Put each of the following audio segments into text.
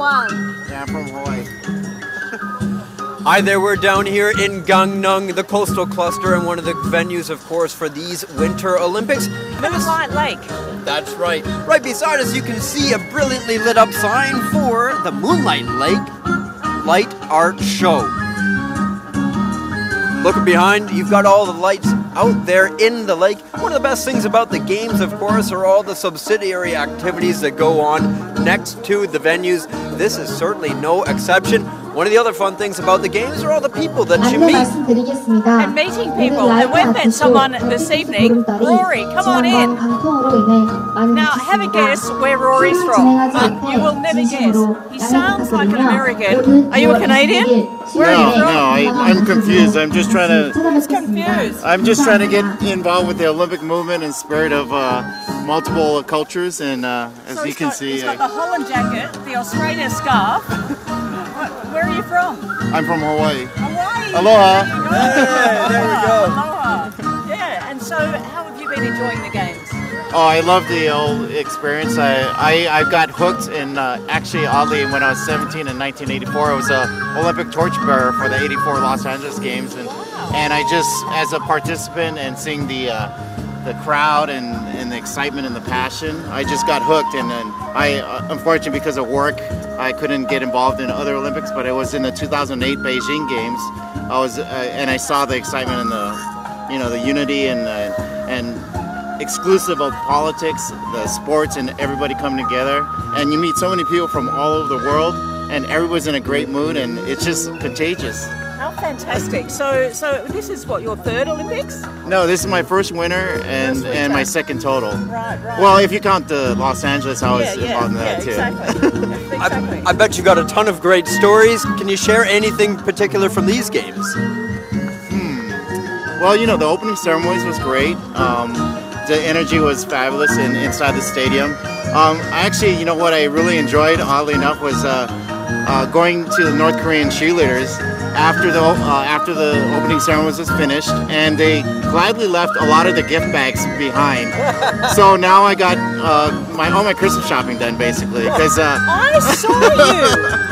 Taiwan. Yeah, I'm from Hawaii. Hi there, we're down here in Gangneung, the coastal cluster, and one of the venues, of course, for these Winter Olympics. Moonlight Lake. That's right. Right beside us, you can see a brilliantly lit up sign for the Moonlight Lake Light Art Show. Looking behind, you've got all the lights out there in the lake. One of the best things about the games, of course, are all the subsidiary activities that go on next to the venues. This is certainly no exception. One of the other fun things about the games are all the people that you meet. And meeting people. And we've met someone this evening. Rory, come on in. Now, have a guess where Rory's from. You will never guess. He sounds like an American. Are you a Canadian? Where are you from? I'm confused. I'm just trying to. He's confused. I'm just trying to get involved with the Olympic movement and spirit of multiple cultures. And as you can see, he's got the Holland jacket, the Australia scarf. Where are you from? I'm from Hawaii. Hawaii. Aloha. Hey, there we go. Aloha. Yeah. And so, how have you been enjoying the games? Oh, I love the whole experience. I got hooked, and actually, oddly, when I was 17 in 1984, I was an Olympic torchbearer for the '84 Los Angeles Games, and I just, as a participant and seeing the crowd and the excitement and the passion, I just got hooked. And then unfortunately, because of work, I couldn't get involved in other Olympics. But I was in the 2008 Beijing Games. And I saw the excitement and the unity and exclusive of politics, the sports, and everybody coming together. And you meet so many people from all over the world, and everyone's in a great mood, and it's just contagious. How fantastic. So this is what, your third Olympics? No, this is my first winter and my second total. Right. Well, if you count the Los Angeles, I was involved in that too. Exactly. I bet you got a ton of great stories. Can you share anything particular from these games? Well, the opening ceremonies was great. The energy was fabulous inside the stadium. Actually, what I really enjoyed, oddly enough, was going to the North Korean cheerleaders after the opening ceremonies was finished, and they gladly left a lot of the gift bags behind. So now I got all my Christmas shopping done, basically. Because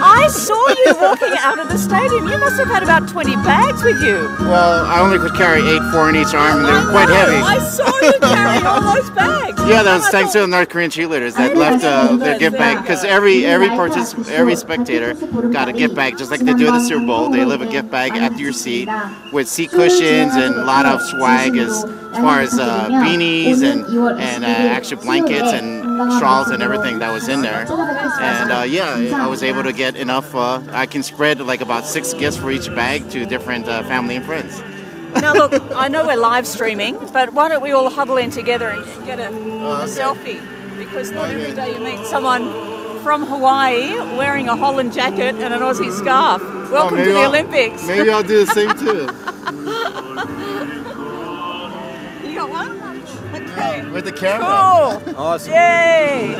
I saw you walking out of the stadium. You must have had about 20 bags with you. Well, I only could carry 4 in each arm, and they were quite heavy. I saw you carrying all those bags. Yeah, that was thanks to the North Korean cheerleaders that left their gift bag. Because every spectator got a gift bag, just like they do at the Super Bowl. They leave a gift bag at your seat with seat cushions and a lot of swag as far as beanies and actual blankets and shawls and everything that was in there. And I was able to get enough. I can spread like about 6 gifts for each bag to different family and friends. Now look, I know we're live streaming, but why don't we all huddle in together and get a selfie? Because not every day you meet someone from Hawaii wearing a Holland jacket and an Aussie scarf. Welcome to the Olympics. Maybe I'll do the same too. You got one? Okay. With the camera. Cool. Awesome. Yay.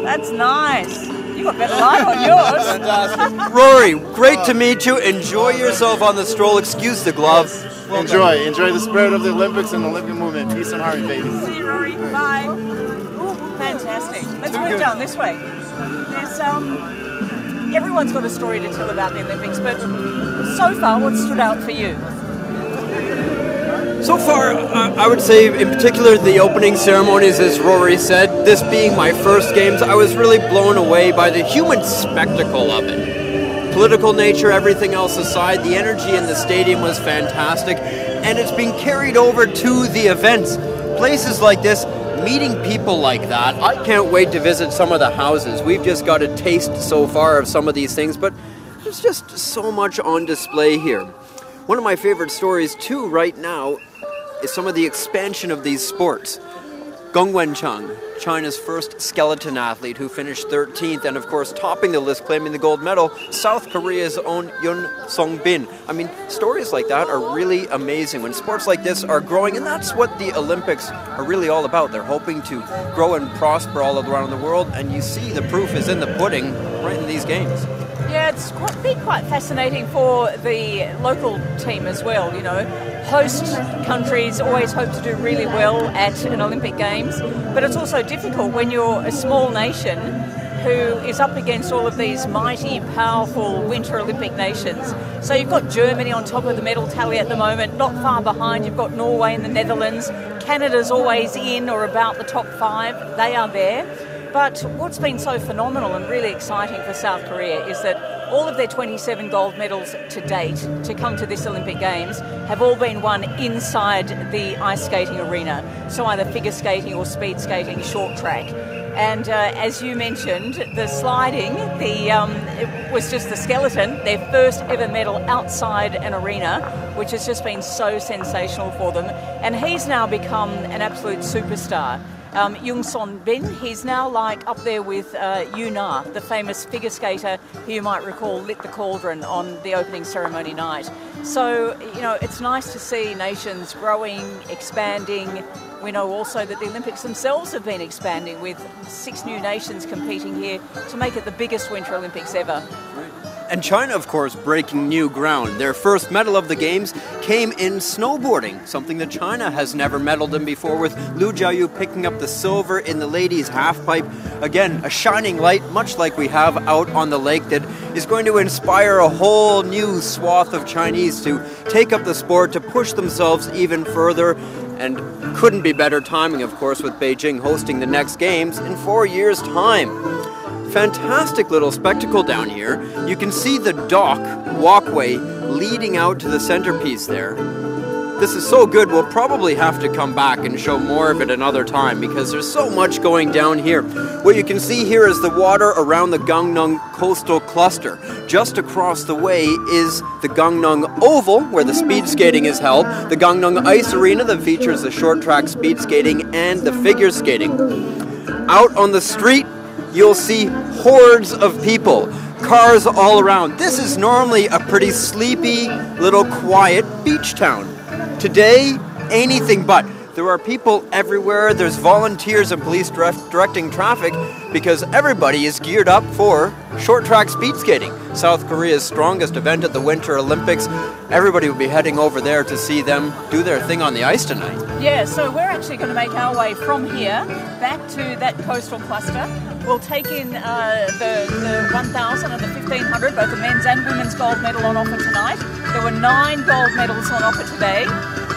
That's nice. You got better light on yours. Fantastic. Rory, great to meet you. Enjoy yourself on the stroll. Excuse the glove. Enjoy the spirit of the Olympics and the Olympic movement. Peace and harmony, baby. See you, Rory. Bye. Ooh, fantastic. Let's move down this way. There's everyone's got a story to tell about the Olympics, but so far, what stood out for you? So far, I would say, in particular, the opening ceremonies, as Rory said, this being my first games, I was really blown away by the human spectacle of it. Political nature, everything else aside, the energy in the stadium was fantastic, and it's been carried over to the events. Places like this, meeting people like that, I can't wait to visit some of the houses. We've just got a taste so far of some of these things, but there's just so much on display here. One of my favorite stories, too, right now, is some of the expansion of these sports. PyeongChang, China's first skeleton athlete who finished 13th, and of course topping the list, claiming the gold medal, South Korea's own Yoon Sung-bin. I mean, stories like that are really amazing when sports like this are growing, and that's what the Olympics are really all about. They're hoping to grow and prosper all around the world, and you see the proof is in the pudding right in these games. Yeah, it's been quite fascinating for the local team as well, Host countries always hope to do really well at an Olympic Games, but it's also difficult when you're a small nation who is up against all of these mighty, powerful Winter Olympic nations. So you've got Germany on top of the medal tally at the moment, not far behind. You've got Norway and the Netherlands. Canada's always in or about the top 5. They are there. But what's been so phenomenal and really exciting for South Korea is that all of their 27 gold medals to date to come to this Olympic Games have all been won inside the ice skating arena. So either figure skating or speed skating, short track. And as you mentioned, the sliding, it was just the skeleton, their first ever medal outside an arena, which has just been so sensational for them. And he's now become an absolute superstar. Jung Son Bin, he's now like up there with Yoon Ah, the famous figure skater who you might recall lit the cauldron on the opening ceremony night. So, you know, it's nice to see nations growing, expanding. We know also that the Olympics themselves have been expanding with 6 new nations competing here to make it the biggest Winter Olympics ever. And China, of course, breaking new ground. Their first medal of the Games came in snowboarding, something that China has never medaled in before, with Liu Jiayu picking up the silver in the ladies' halfpipe. Again, a shining light, much like we have out on the lake, that is going to inspire a whole new swath of Chinese to take up the sport, to push themselves even further. And couldn't be better timing, of course, with Beijing hosting the next Games in 4 years' time. Fantastic little spectacle down here. You can see the dock walkway leading out to the centerpiece there. This is so good, we'll probably have to come back and show more of it another time because there's so much going down here. What you can see here is the water around the Gangneung coastal cluster. Just across the way is the Gangneung Oval, where the speed skating is held, the Gangneung Ice Arena that features the short track speed skating and the figure skating. Out on the street, you'll see hordes of people, cars all around. This is normally a pretty sleepy, little quiet beach town. Today, anything but. There are people everywhere. There's volunteers and police directing traffic because everybody is geared up for short track speed skating. South Korea's strongest event at the Winter Olympics. Everybody will be heading over there to see them do their thing on the ice tonight. Yeah, so we're actually going to make our way from here back to that coastal cluster. We'll take in the 1,000 and the 1,500, both the men's and women's gold medal on offer tonight. There were 9 gold medals on offer today.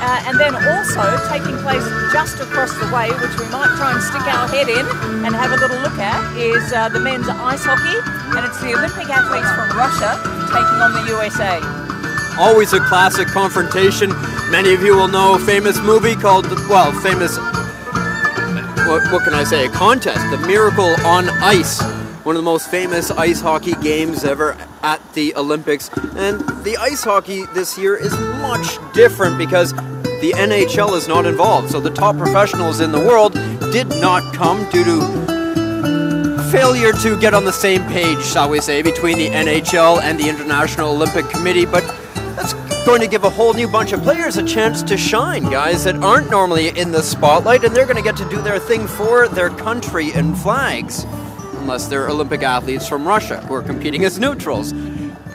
And then also taking place just across the way, which we might try and stick our head in and have a little look at, is the men's ice hockey. And it's the Olympic athletes from Russia taking on the USA. Always a classic confrontation. Many of you will know a famous movie called, well, famous, what can I say, a contest, The Miracle on Ice. One of the most famous ice hockey games ever at the Olympics. And the ice hockey this year is much different because the NHL is not involved. So the top professionals in the world did not come due to failure to get on the same page, shall we say, between the NHL and the International Olympic Committee. But that's going to give a whole new bunch of players a chance to shine, guys that aren't normally in the spotlight, and they're going to get to do their thing for their country and flags. Unless they're Olympic athletes from Russia who are competing as neutrals.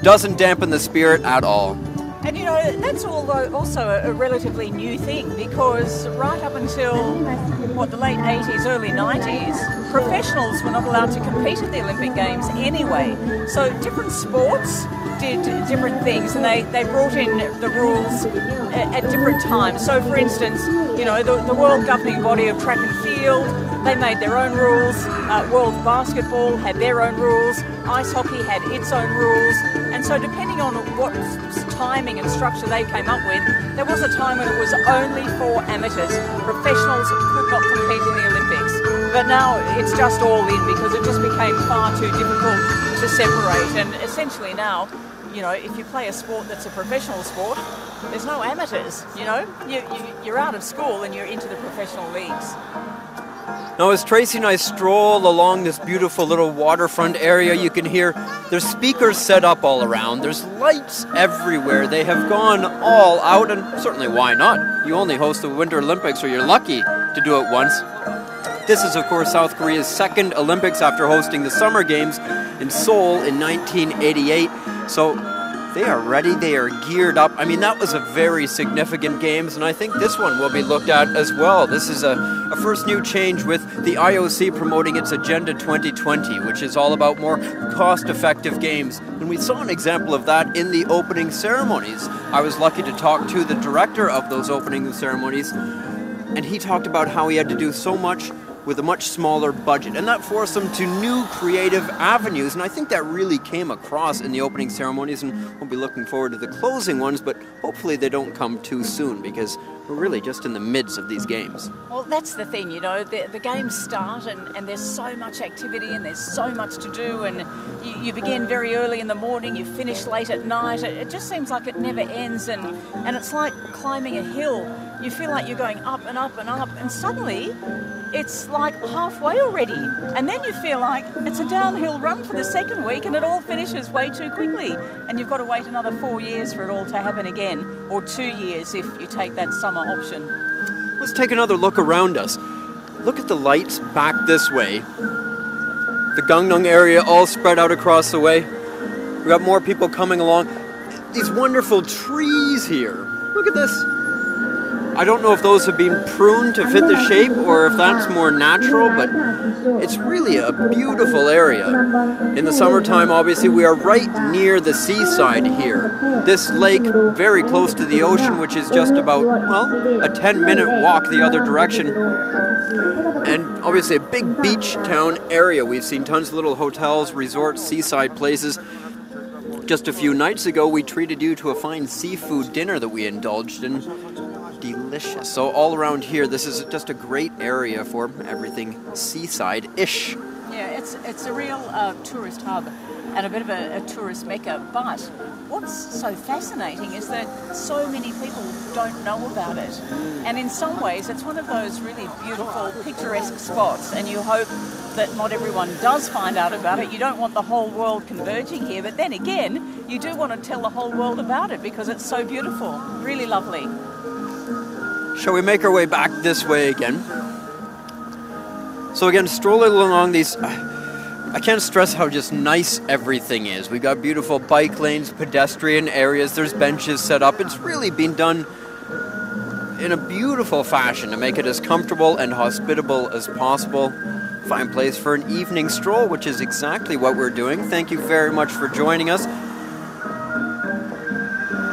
Doesn't dampen the spirit at all. And you know, that's also a relatively new thing because right up until, what, the late 80s, early 90s, professionals were not allowed to compete at the Olympic Games anyway. So different sports did different things and they brought in the rules at different times. So for instance, you know, the world governing body of track and field, they made their own rules. World basketball had their own rules. Ice hockey had its own rules. And so depending on what timing and structure they came up with, there was a time when it was only for amateurs. Professionals could not compete in the Olympics. But now it's just all in because it just became far too difficult to separate. And essentially now, you know, if you play a sport that's a professional sport, there's no amateurs, you know. You're out of school and you're into the professional leagues. Now as Tracy and I stroll along this beautiful little waterfront area, you can hear there's speakers set up all around, there's lights everywhere, they have gone all out, and certainly why not? You only host the Winter Olympics or you're lucky to do it once. This is of course South Korea's second Olympics after hosting the Summer Games in Seoul in 1988, so They are ready, they are geared up. I mean, that was a very significant games, and I think this one will be looked at as well. This is a first new change with the IOC promoting its Agenda 2020, which is all about more cost-effective games. And we saw an example of that in the opening ceremonies. I was lucky to talk to the director of those opening ceremonies, and he talked about how he had to do so much with a much smaller budget, and that forced them to new creative avenues, and I think that really came across in the opening ceremonies, and we'll be looking forward to the closing ones, but hopefully they don't come too soon, because we're really just in the midst of these games. Well, that's the thing, you know, the games start and there's so much activity and there's so much to do, and you begin very early in the morning, you finish late at night. It just seems like it never ends, and it's like climbing a hill. You feel like you're going up and up and up, and suddenly it's like halfway already, and then you feel like it's a downhill run for the second week and it all finishes way too quickly, and you've got to wait another 4 years for it all to happen again, or 2 years if you take that summer option. Let's take another look around us. Look at the lights back this way. The Gangneung area all spread out across the way. We've got more people coming along. These wonderful trees here. Look at this. I don't know if those have been pruned to fit the shape or if that's more natural, but it's really a beautiful area. In the summertime, obviously, we are right near the seaside here. This lake, very close to the ocean, which is just about, well, a 10-minute walk the other direction. And obviously a big beach town area. We've seen tons of little hotels, resorts, seaside places. Just a few nights ago, we treated you to a fine seafood dinner that we indulged in. Delicious. So all around here, this is just a great area for everything seaside-ish. Yeah, it's a real tourist hub and a bit of a tourist mecca, but what's so fascinating is that so many people don't know about it. And in some ways, it's one of those really beautiful, picturesque spots, and you hope that not everyone does find out about it. You don't want the whole world converging here, but then again, you do want to tell the whole world about it because it's so beautiful, really lovely. Shall we make our way back this way again? So again, strolling along these, I can't stress how just nice everything is. We've got beautiful bike lanes, pedestrian areas, there's benches set up. It's really been done in a beautiful fashion to make it as comfortable and hospitable as possible. Fine place for an evening stroll, which is exactly what we're doing. Thank you very much for joining us.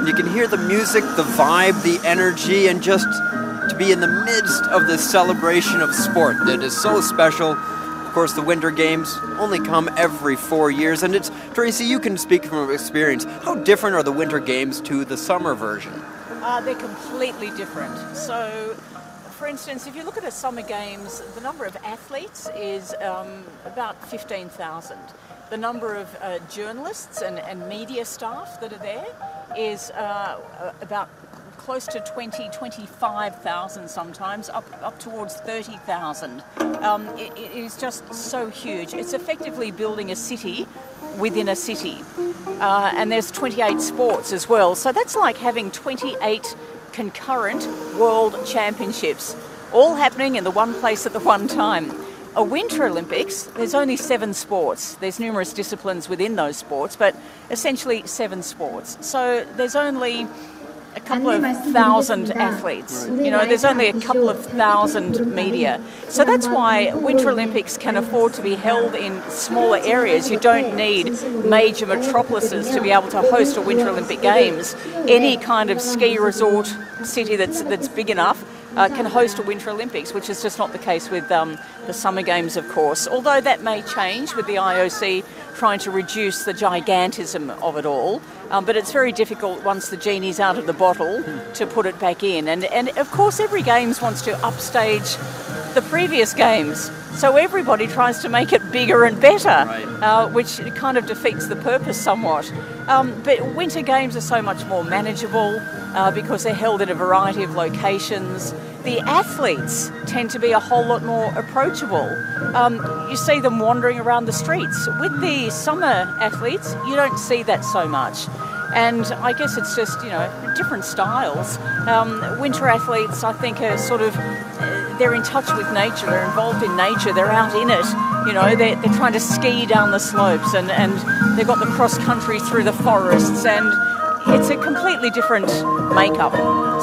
You can hear the music, the vibe, the energy, and just to be in the midst of this celebration of sport that is so special. Of course, the Winter Games only come every 4 years, and it's, Tracy, you can speak from experience. How different are the Winter Games to the summer version? They're completely different. So, for instance, if you look at the Summer Games, the number of athletes is about 15,000. The number of journalists and media staff that are there is about close to 25,000 sometimes, up towards 30,000. It is just so huge. It's effectively building a city within a city. And there's 28 sports as well. So that's like having 28 concurrent world championships, all happening in the one place at the one time. A Winter Olympics, there's only 7 sports. There's numerous disciplines within those sports, but essentially 7 sports. So there's only a couple of thousand athletes. You know, there's only a couple of thousand media. So that's why Winter Olympics can afford to be held in smaller areas. You don't need major metropolises to be able to host a Winter Olympic Games. Any kind of ski resort city that's big enough can host a Winter Olympics, which is just not the case with the Summer Games, of course. Although that may change with the IOC trying to reduce the gigantism of it all. But it's very difficult once the genie's out of the bottle to put it back in. And of course, every Games wants to upstage the previous Games. So everybody tries to make it bigger and better, which kind of defeats the purpose somewhat. But Winter Games are so much more manageable because they're held in a variety of locations. The athletes tend to be a whole lot more approachable. You see them wandering around the streets. With the summer athletes, you don't see that so much. And I guess it's just, you know, different styles. Winter athletes, I think, are sort of, they're in touch with nature, they're involved in nature, they're out in it. You know, they're trying to ski down the slopes, and they've got the cross country through the forests, and it's a completely different makeup.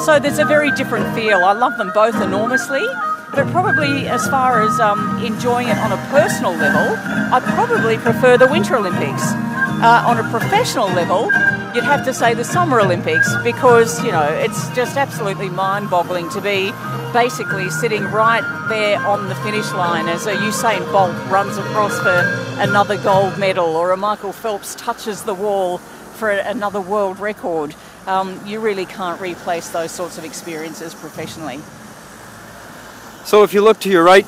So there's a very different feel. I love them both enormously, but probably as far as enjoying it on a personal level, I probably prefer the Winter Olympics. On a professional level, you'd have to say the Summer Olympics, because, you know, it's just absolutely mind-boggling to be basically sitting right there on the finish line as a Usain Bolt runs across for another gold medal, or a Michael Phelps touches the wall for another world record. You really can't replace those sorts of experiences professionally. So if you look to your right,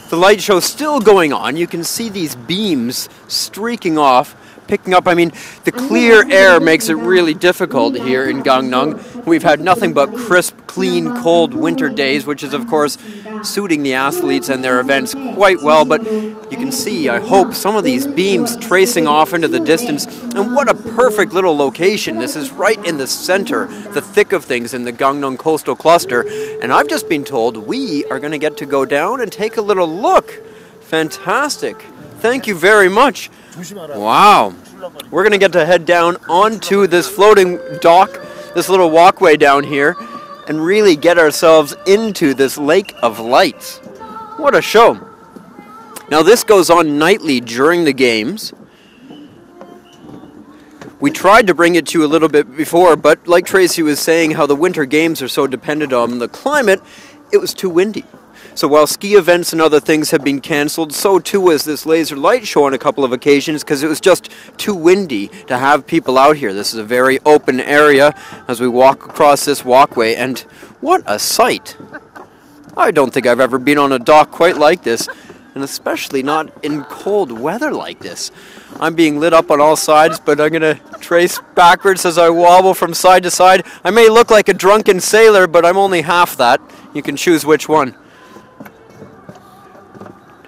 the light show's still going on. You can see these beams streaking off, picking up. I mean, the clear air makes it really difficult here in Gangneung. We've had nothing but crisp, clean, cold winter days, which is, of course, suiting the athletes and their events quite well. But you can see, I hope, some of these beams tracing off into the distance. And what a perfect little location. This is right in the center, the thick of things in the Gangneung coastal cluster. And I've just been told we are going to get to go down and take a little look. Fantastic. Thank you very much. Wow. We're going to get to head down onto this floating dock, this little walkway down here, and really get ourselves into this lake of lights. What a show. Now this goes on nightly during the games. We tried to bring it to you a little bit before, but like Tracy was saying, how the winter games are so dependent on the climate, it was too windy. So while ski events and other things have been cancelled, so too was this laser light show on a couple of occasions, because it was just too windy to have people out here. This is a very open area as we walk across this walkway, and what a sight. I don't think I've ever been on a dock quite like this, and especially not in cold weather like this. I'm being lit up on all sides, but I'm going to trace backwards as I wobble from side to side. I may look like a drunken sailor, but I'm only half that. You can choose which one.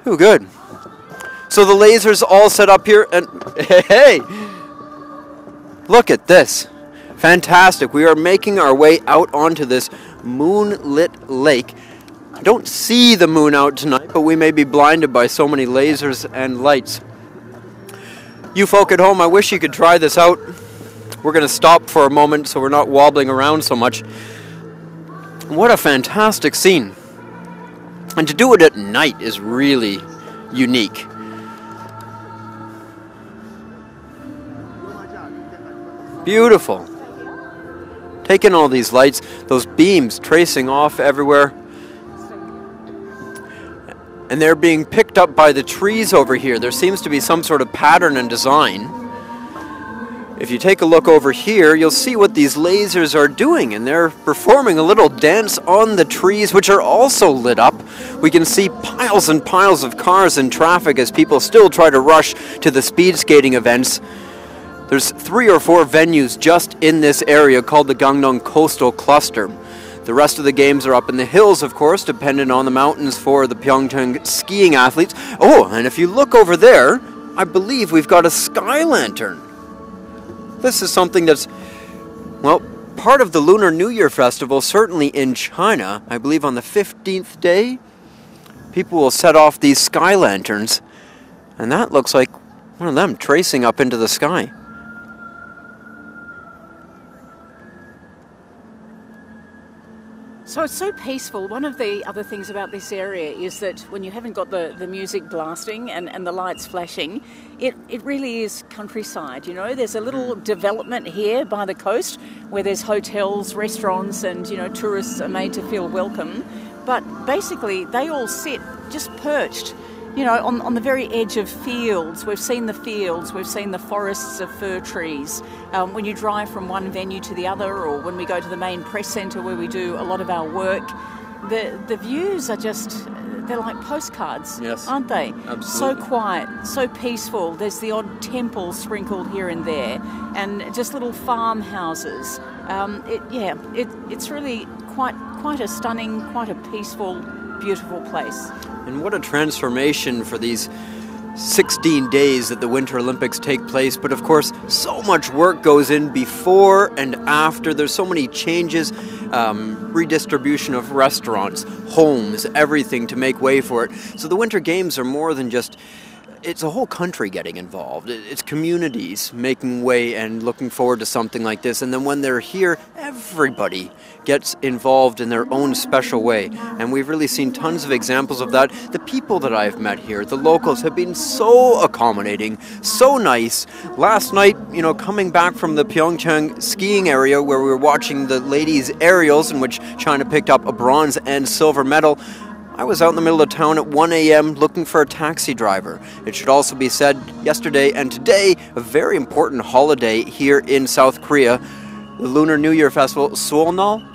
Oh, good. So the laser's all set up here, and hey, look at this. Fantastic. We are making our way out onto this moonlit lake. I don't see the moon out tonight, but we may be blinded by so many lasers and lights. You folk at home, I wish you could try this out. We're going to stop for a moment so we're not wobbling around so much. What a fantastic scene. And to do it at night is really unique. Beautiful. Take in all these lights, those beams tracing off everywhere. And they're being picked up by the trees over here. There seems to be some sort of pattern and design. If you take a look over here, you'll see what these lasers are doing, and they're performing a little dance on the trees, which are also lit up. We can see piles and piles of cars in traffic as people still try to rush to the speed skating events. There's 3 or 4 venues just in this area called the Gangneung Coastal Cluster. The rest of the games are up in the hills, of course, dependent on the mountains for the PyeongChang skiing athletes. Oh, and if you look over there, I believe we've got a sky lantern. This is something that's, well, part of the Lunar New Year festival, certainly in China. I believe on the 15th day, people will set off these sky lanterns, and that looks like one of them tracing up into the sky. So it's so peaceful. One of the other things about this area is that when you haven't got the music blasting and the lights flashing, it really is countryside, you know. There's a little development here by the coast where there's hotels, restaurants, and, you know, tourists are made to feel welcome. But basically they all sit just perched, you know, on the very edge of fields. We've seen the fields, we've seen the forests of fir trees. When you drive from one venue to the other, or when we go to the main press centre where we do a lot of our work, the views are just, they're like postcards, yes, aren't they? Absolutely. So quiet, so peaceful. There's the odd temple sprinkled here and there, and just little farmhouses. It's really quite a stunning, quite a peaceful, beautiful place. And what a transformation for these 16 days that the Winter Olympics take place, but of course so much work goes in before and after. There's so many changes, redistribution of restaurants, homes, everything to make way for it. So the Winter Games are more than just, it's a whole country getting involved. It's communities making way and looking forward to something like this. And then when they're here, everybody gets involved in their own special way. And we've really seen tons of examples of that. The people that I've met here, the locals, have been so accommodating, so nice. Last night, you know, coming back from the PyeongChang skiing area where we were watching the ladies' aerials, in which China picked up a bronze and silver medal, I was out in the middle of town at 1 a.m. looking for a taxi driver. It should also be said, yesterday and today, a very important holiday here in South Korea, the Lunar New Year Festival, Seolnal?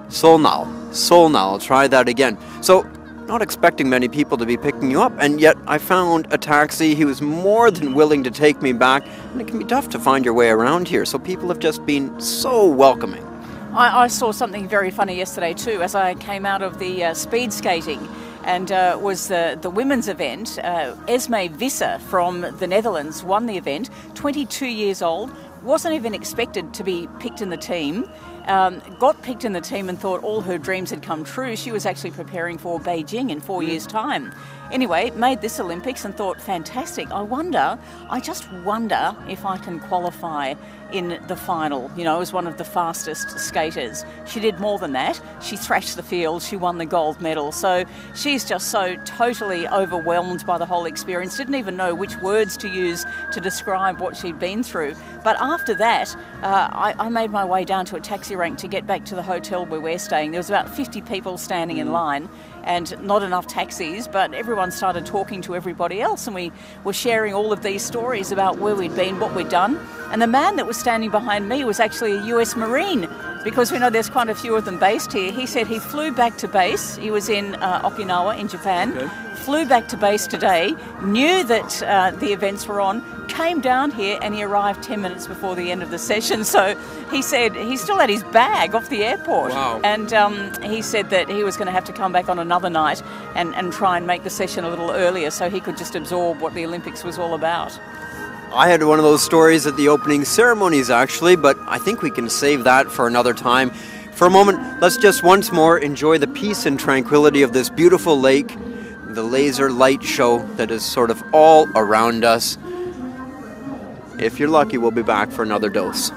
Seolnal, I'll try that again. So, not expecting many people to be picking you up, and yet I found a taxi. He was more than willing to take me back, and it can be tough to find your way around here, so people have just been so welcoming. I saw something very funny yesterday too as I came out of the speed skating, and was the women's event. Esme Visser from the Netherlands won the event, 22 years old, wasn't even expected to be picked in the team. Got picked in the team and thought all her dreams had come true. She was actually preparing for Beijing in 4 years' time. Anyway, made this Olympics and thought, fantastic. I just wonder if I can qualify in the final, you know, as one of the fastest skaters. She did more than that. She thrashed the field. She won the gold medal. So she's just so totally overwhelmed by the whole experience. Didn't even know which words to use to describe what she'd been through. But after that, I made my way down to a taxi rank to get back to the hotel where we're staying. There was about 50 people standing in line and not enough taxis, but everyone started talking to everybody else, and we were sharing all of these stories about where we'd been, what we'd done. And the man that was standing behind me was actually a US Marine, because we know there's quite a few of them based here. He said he flew back to base. He was in Okinawa in Japan. Okay. Flew back to base today, knew that the events were on, came down here, and he arrived 10 minutes before the end of the session. So he said he still had his bag off the airport. Wow. And he said that he was going to have to come back on another night and try and make the session a little earlier so he could just absorb what the Olympics was all about. I had one of those stories at the opening ceremonies, actually, but I think we can save that for another time. For a moment, let's just once more enjoy the peace and tranquility of this beautiful lake, the laser light show that is sort of all around us. If you're lucky, we'll be back for another dose.